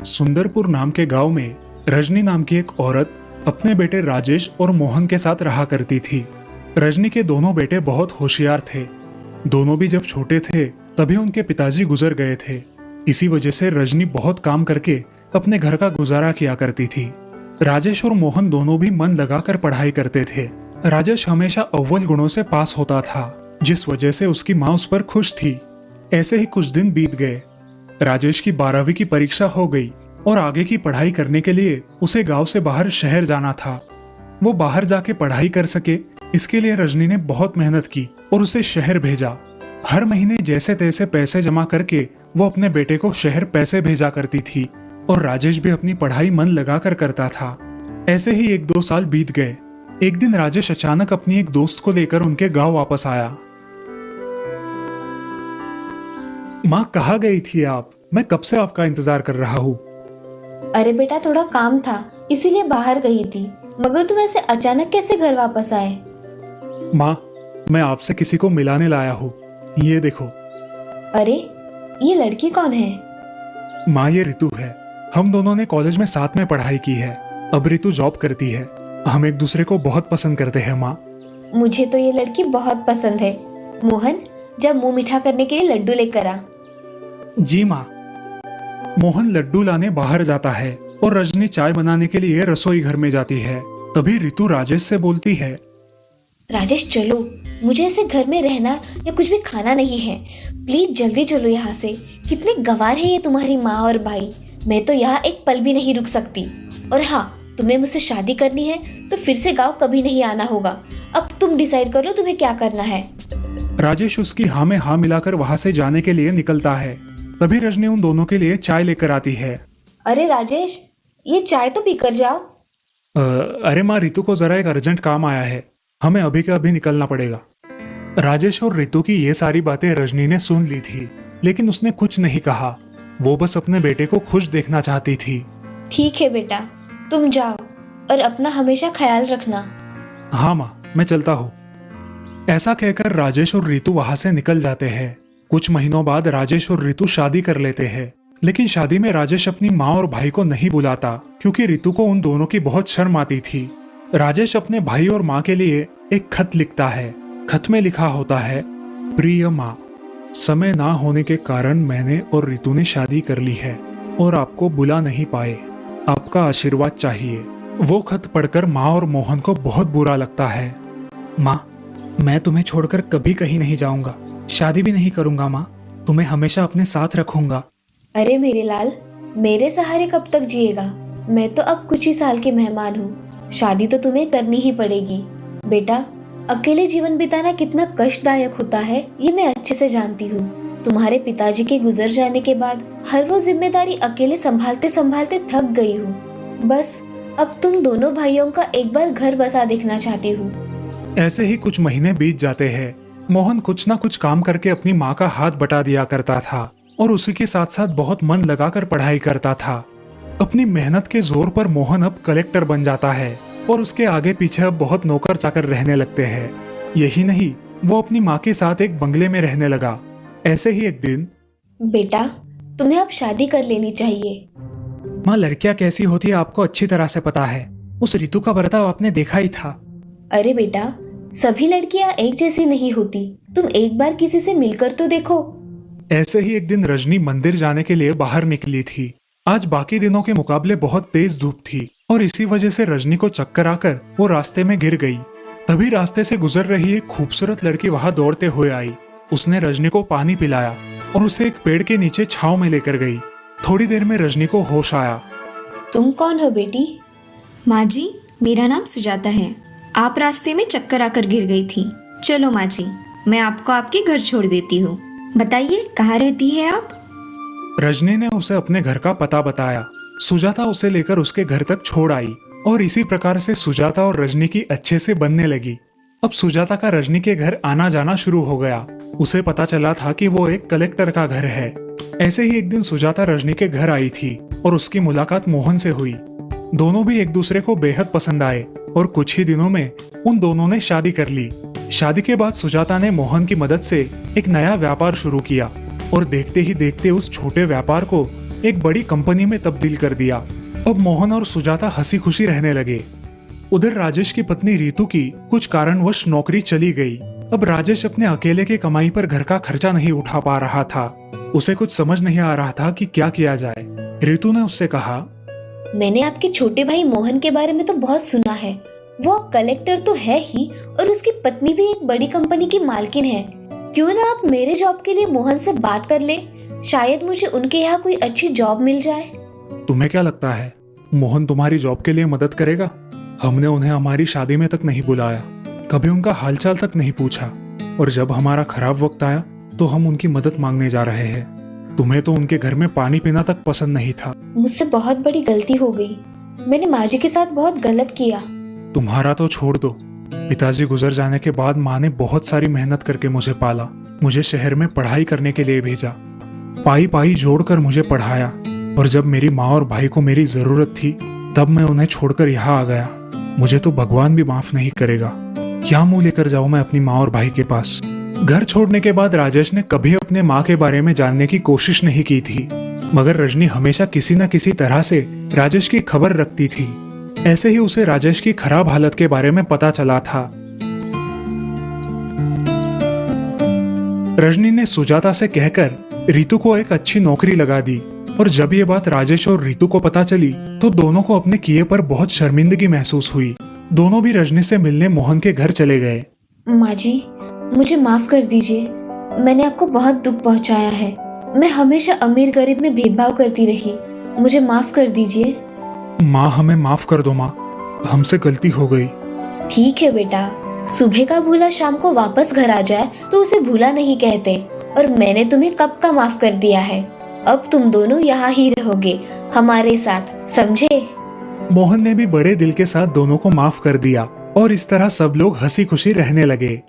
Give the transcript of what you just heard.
सुंदरपुर नाम के गांव में रजनी नाम की एक औरत अपने बेटे राजेश और मोहन के साथ रहा करती थी। रजनी के दोनों बेटे बहुत होशियार थे। दोनों भी जब छोटे थे तभी उनके पिताजी गुजर गए थे। इसी वजह से रजनी बहुत काम करके अपने घर का गुजारा किया करती थी। राजेश और मोहन दोनों भी मन लगाकर पढ़ाई करते थे। राजेश हमेशा अव्वल गुणों से पास होता था, जिस वजह से उसकी माँ उस पर खुश थी। ऐसे ही कुछ दिन बीत गए। राजेश की 12वीं की परीक्षा हो गई और आगे की पढ़ाई करने के लिए उसे गांव से बाहर शहर जाना था। वो बाहर जाके पढ़ाई कर सके, इसके लिए रजनी ने बहुत मेहनत की और उसे शहर भेजा। हर महीने जैसे तैसे पैसे जमा करके वो अपने बेटे को शहर पैसे भेजा करती थी और राजेश भी अपनी पढ़ाई मन लगाकर करता था। ऐसे ही 1-2 साल बीत गए। एक दिन राजेश अचानक अपनी एक दोस्त को लेकर उनके गांव वापस आया। माँ, कहाँ गई थी आप? मैं कब से आपका इंतजार कर रहा हूँ। अरे बेटा, थोड़ा काम था इसीलिए बाहर गई थी। मगर तुम ऐसे अचानक कैसे घर वापस आए? माँ, मैं आपसे किसी को मिलाने लाया हूँ। ये देखो। अरे, ये लड़की कौन है? माँ, ये ऋतु है। हम दोनों ने कॉलेज में साथ में पढ़ाई की है। अब ऋतु जॉब करती है। हम एक दूसरे को बहुत पसंद करते हैं माँ। मुझे तो ये लड़की बहुत पसंद है। मोहन, जब मुंह मीठा करने के लिए लड्डू लेकर आ। जी माँ। मोहन लड्डू लाने बाहर जाता है और रजनी चाय बनाने के लिए रसोई घर में जाती है। तभी ऋतु राजेश से बोलती है, राजेश चलो, मुझे ऐसे घर में रहना या कुछ भी खाना नहीं है। प्लीज जल्दी चलो यहाँ से। कितने गंवार है ये तुम्हारी माँ और भाई। मैं तो यहाँ एक पल भी नहीं रुक सकती। और हाँ, तुम्हें मुझसे शादी करनी है तो फिर से गाँव कभी नहीं आना होगा। अब तुम डिसाइड कर लो तुम्हें क्या करना है। राजेश उसकी हाँ में हाँ मिलाकर वहाँ से जाने के लिए निकलता है। तभी रजनी उन दोनों के लिए चाय लेकर आती है। अरे राजेश, ये चाय तो पीकर जाओ। अरे माँ, ऋतु को जरा एक अर्जेंट काम आया है। हमें अभी के अभी निकलना पड़ेगा। राजेश और ऋतु की ये सारी बातें रजनी ने सुन ली थी, लेकिन उसने कुछ नहीं कहा। वो बस अपने बेटे को खुश देखना चाहती थी। ठीक है बेटा, तुम जाओ और अपना हमेशा ख्याल रखना। हाँ माँ, मैं चलता हूँ। ऐसा कहकर राजेश और ऋतु वहां से निकल जाते हैं। कुछ महीनों बाद राजेश और ऋतु शादी कर लेते हैं। लेकिन शादी में राजेश अपनी माँ और भाई को नहीं बुलाता, क्योंकि ऋतु को उन दोनों की बहुत शर्म आती थी। राजेश अपने भाई और माँ के लिए एक खत लिखता है। खत में लिखा होता है, प्रिय माँ, समय ना होने के कारण मैंने और ऋतु ने शादी कर ली है और आपको बुला नहीं पाए। आपका आशीर्वाद चाहिए। वो खत पढ़कर माँ और मोहन को बहुत बुरा लगता है। माँ, मैं तुम्हें छोड़कर कभी कहीं नहीं जाऊंगा। शादी भी नहीं करूंगा माँ। तुम्हें हमेशा अपने साथ रखूंगा। अरे मेरे लाल, मेरे सहारे कब तक जिएगा? मैं तो अब कुछ ही साल के मेहमान हूँ। शादी तो तुम्हें करनी ही पड़ेगी। बेटा, अकेले जीवन बिताना कितना कष्टदायक होता है ये मैं अच्छे से जानती हूँ। तुम्हारे पिताजी के गुजर जाने के बाद हर वो जिम्मेदारी अकेले संभालते संभालते थक गई हूँ। बस अब तुम दोनों भाइयों का एक बार घर बसा देखना चाहती हूँ। ऐसे ही कुछ महीने बीत जाते हैं। मोहन कुछ ना कुछ काम करके अपनी माँ का हाथ बटा दिया करता था और उसी के साथ साथ बहुत मन लगाकर पढ़ाई करता था। अपनी मेहनत के जोर पर मोहन अब कलेक्टर बन जाता है और उसके आगे पीछे अब बहुत नौकर चाकर रहने लगते हैं। यही नहीं, वो अपनी माँ के साथ एक बंगले में रहने लगा। ऐसे ही एक दिन, बेटा, तुम्हें अब शादी कर लेनी चाहिए। माँ, लड़कियाँ कैसी होती है आपको अच्छी तरह से पता है। उस ऋतु का बर्ताव आपने देखा ही था। अरे बेटा, सभी लड़कियां एक जैसी नहीं होती। तुम एक बार किसी से मिलकर तो देखो। ऐसे ही एक दिन रजनी मंदिर जाने के लिए बाहर निकली थी। आज बाकी दिनों के मुकाबले बहुत तेज धूप थी और इसी वजह से रजनी को चक्कर आकर वो रास्ते में गिर गई। तभी रास्ते से गुजर रही एक खूबसूरत लड़की वहां दौड़ते हुए आई। उसने रजनी को पानी पिलाया और उसे एक पेड़ के नीचे छांव में लेकर गई। थोड़ी देर में रजनी को होश आया। तुम कौन हो बेटी? माँ जी, मेरा नाम सुजाता है। आप रास्ते में चक्कर आकर गिर गई थी। चलो माँ जी, मैं आपको आपके घर छोड़ देती हूँ। बताइए, कहाँ रहती है आप? रजनी ने उसे अपने घर का पता बताया। सुजाता उसे लेकर उसके घर तक छोड़ आई और इसी प्रकार से सुजाता और रजनी की अच्छे से बनने लगी। अब सुजाता का रजनी के घर आना जाना शुरू हो गया। उसे पता चला था कि वो एक कलेक्टर का घर है। ऐसे ही एक दिन सुजाता रजनी के घर आई थी और उसकी मुलाकात मोहन से हुई। दोनों भी एक दूसरे को बेहद पसंद आए और कुछ ही दिनों में उन दोनों ने शादी कर ली। शादी के बाद सुजाता ने मोहन की मदद से एक नया व्यापार शुरू किया और देखते ही देखते उस छोटे व्यापार को एक बड़ी कंपनी में तब्दील कर दिया। अब मोहन और सुजाता हंसी खुशी रहने लगे। उधर राजेश की पत्नी रितु की कुछ कारणवश नौकरी चली गई। अब राजेश अपने अकेले की कमाई पर घर का खर्चा नहीं उठा पा रहा था। उसे कुछ समझ नहीं आ रहा था कि क्या किया जाए। रितु ने उससे कहा, मैंने आपके छोटे भाई मोहन के बारे में तो बहुत सुना है। वो कलेक्टर तो है ही और उसकी पत्नी भी एक बड़ी कंपनी की मालकिन है। क्यों ना आप मेरे जॉब के लिए मोहन से बात कर ले, शायद मुझे उनके यहाँ कोई अच्छी जॉब मिल जाए। तुम्हें क्या लगता है मोहन तुम्हारी जॉब के लिए मदद करेगा? हमने उन्हें हमारी शादी में तक नहीं बुलाया, कभी उनका हालचाल तक नहीं पूछा, और जब हमारा खराब वक्त आया तो हम उनकी मदद मांगने जा रहे हैं। तुम्हें तो उनके घर में पानी पीना तक पसंद नहीं था। मुझसे बहुत बड़ी गलती हो गई। मैंने माँ जी के साथ बहुत गलत किया। तुम्हारा तो छोड़ दो। पिताजी गुजर जाने के बाद माँ ने बहुत सारी मेहनत करके मुझे पाला, मुझे शहर में पढ़ाई करने के लिए भेजा, पाई पाई जोड़कर मुझे पढ़ाया, और जब मेरी माँ और भाई को मेरी जरूरत थी तब मैं उन्हें छोड़कर यहाँ आ गया। मुझे तो भगवान भी माफ नहीं करेगा। क्या मुंह लेकर जाऊं मैं अपनी माँ और भाई के पास? घर छोड़ने के बाद राजेश ने कभी अपने माँ के बारे में जानने की कोशिश नहीं की थी, मगर रजनी हमेशा किसी न किसी तरह से राजेश की खबर रखती थी। ऐसे ही उसे राजेश की खराब हालत के बारे में पता चला था। रजनी ने सुजाता से कहकर रितु को एक अच्छी नौकरी लगा दी, और जब ये बात राजेश और रितु को पता चली तो दोनों को अपने किए पर बहुत शर्मिंदगी महसूस हुई। दोनों भी रजनी से मिलने मोहन के घर चले गए। माँ जी, मुझे माफ कर दीजिए। मैंने आपको बहुत दुख पहुंचाया है। मैं हमेशा अमीर गरीब में भेदभाव करती रही। मुझे माफ कर दीजिए। माँ, हमें माफ कर दो माँ, हमसे गलती हो गई। ठीक है बेटा, सुबह का भूला शाम को वापस घर आ जाए तो उसे भूला नहीं कहते, और मैंने तुम्हें कब का माफ कर दिया है। अब तुम दोनों यहाँ ही रहोगे हमारे साथ, समझे? मोहन ने भी बड़े दिल के साथ दोनों को माफ कर दिया, और इस तरह सब लोग हंसी खुशी रहने लगे।